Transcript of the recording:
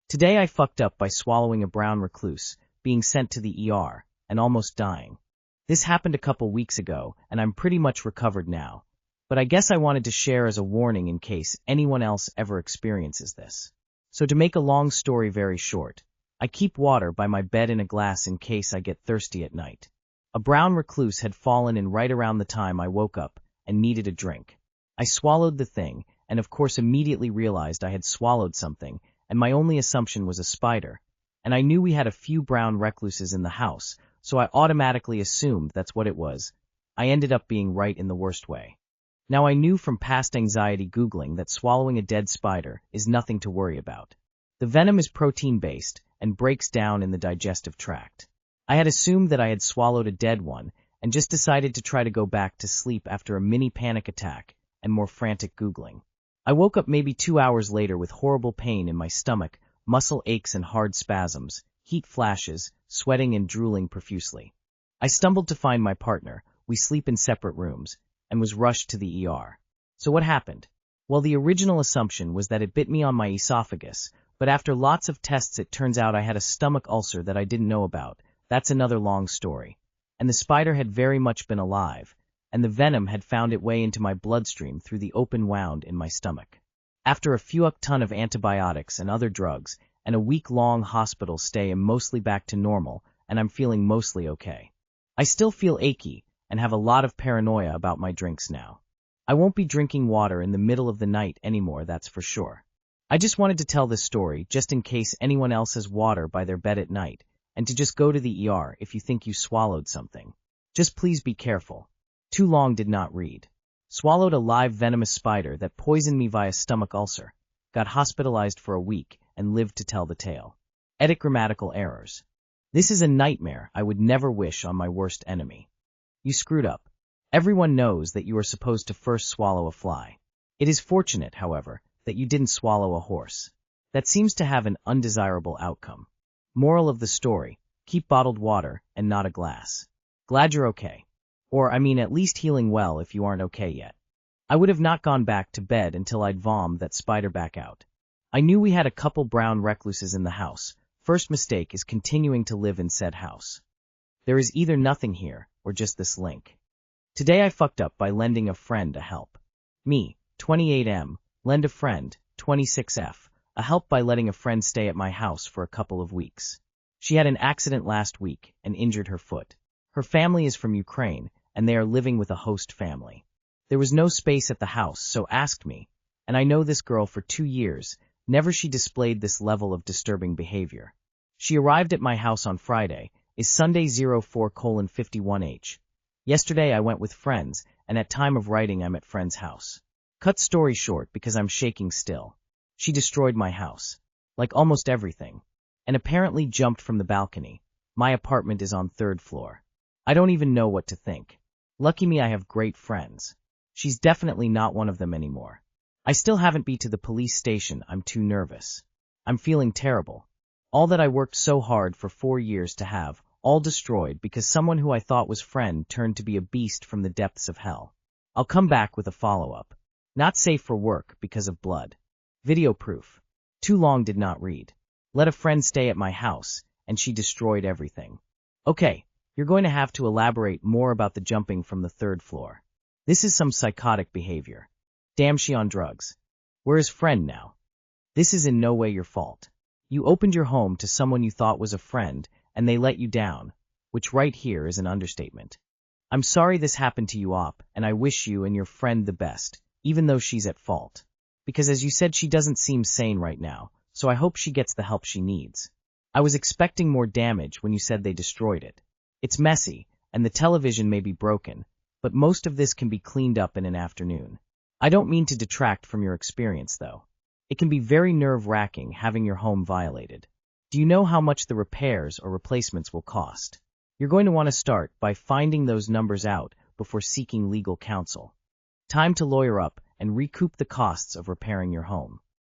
Today I fucked up by swallowing a brown recluse, being sent to the ER, and almost dying. This happened a couple weeks ago, and I'm pretty much recovered now. But I guess I wanted to share as a warning in case anyone else ever experiences this. So to make a long story very short, I keep water by my bed in a glass in case I get thirsty at night. A brown recluse had fallen in right around the time I woke up and needed a drink. I swallowed the thing, and of course immediately realized I had swallowed something, and my only assumption was a spider. And I knew we had a few brown recluses in the house, so I automatically assumed that's what it was. I ended up being right in the worst way. Now I knew from past anxiety Googling that swallowing a dead spider is nothing to worry about. The venom is protein-based and breaks down in the digestive tract. I had assumed that I had swallowed a dead one and just decided to try to go back to sleep after a mini panic attack and more frantic Googling. I woke up maybe 2 hours later with horrible pain in my stomach, muscle aches and hard spasms, heat flashes, sweating and drooling profusely. I stumbled to find my partner, we sleep in separate rooms, and was rushed to the ER. So what happened? Well, the original assumption was that it bit me on my esophagus, but after lots of tests it turns out I had a stomach ulcer that I didn't know about. That's another long story. And the spider had very much been alive, and the venom had found its way into my bloodstream through the open wound in my stomach. After a few ton of antibiotics and other drugs, and a week-long hospital stay, I'm mostly back to normal, and I'm feeling mostly okay. I still feel achy, and have a lot of paranoia about my drinks now. I won't be drinking water in the middle of the night anymore, that's for sure. I just wanted to tell this story just in case anyone else has water by their bed at night, and to just go to the ER if you think you swallowed something. Just please be careful. Too long did not read. Swallowed a live venomous spider that poisoned me via stomach ulcer. Got hospitalized for a week and lived to tell the tale. Edit grammatical errors. This is a nightmare I would never wish on my worst enemy. You screwed up. Everyone knows that you are supposed to first swallow a fly. It is fortunate, however, that you didn't swallow a horse. That seems to have an undesirable outcome. Moral of the story, keep bottled water and not a glass. Glad you're okay. Or, I mean, at least healing well if you aren't okay yet. I would have not gone back to bed until I'd vommed that spider back out. I knew we had a couple brown recluses in the house. First mistake is continuing to live in said house. There is either nothing here, or just this link. Today I fucked up by lending a friend a help. Me, 28M, lend a friend, 26F, a help by letting a friend stay at my house for a couple of weeks. She had an accident last week and injured her foot. Her family is from Ukraine, and they are living with a host family. There was no space at the house, so asked me, and I know this girl for 2 years, never she displayed this level of disturbing behavior. She arrived at my house on Friday, is Sunday 04:51H. Yesterday I went with friends, and at time of writing I'm at friend's house. Cut story short because I'm shaking still. She destroyed my house. Like almost everything. And apparently jumped from the balcony. My apartment is on 3rd floor. I don't even know what to think. Lucky me, I have great friends. She's definitely not one of them anymore. I still haven't been to the police station, I'm too nervous. I'm feeling terrible. All that I worked so hard for 4 years to have, all destroyed because someone who I thought was friend turned to be a beast from the depths of hell. I'll come back with a follow-up. Not safe for work because of blood. Video proof. Too long did not read. Let a friend stay at my house, and she destroyed everything. Okay. You're going to have to elaborate more about the jumping from the 3rd floor. This is some psychotic behavior. Damn, she on drugs. Where is friend now? This is in no way your fault. You opened your home to someone you thought was a friend, and they let you down, which right here is an understatement. I'm sorry this happened to you, Op, and I wish you and your friend the best, even though she's at fault. Because as you said, she doesn't seem sane right now, so I hope she gets the help she needs. I was expecting more damage when you said they destroyed it. It's messy, and the television may be broken, but most of this can be cleaned up in an afternoon. I don't mean to detract from your experience, though. It can be very nerve-wracking having your home violated. Do you know how much the repairs or replacements will cost? You're going to want to start by finding those numbers out before seeking legal counsel. Time to lawyer up and recoup the costs of repairing your home.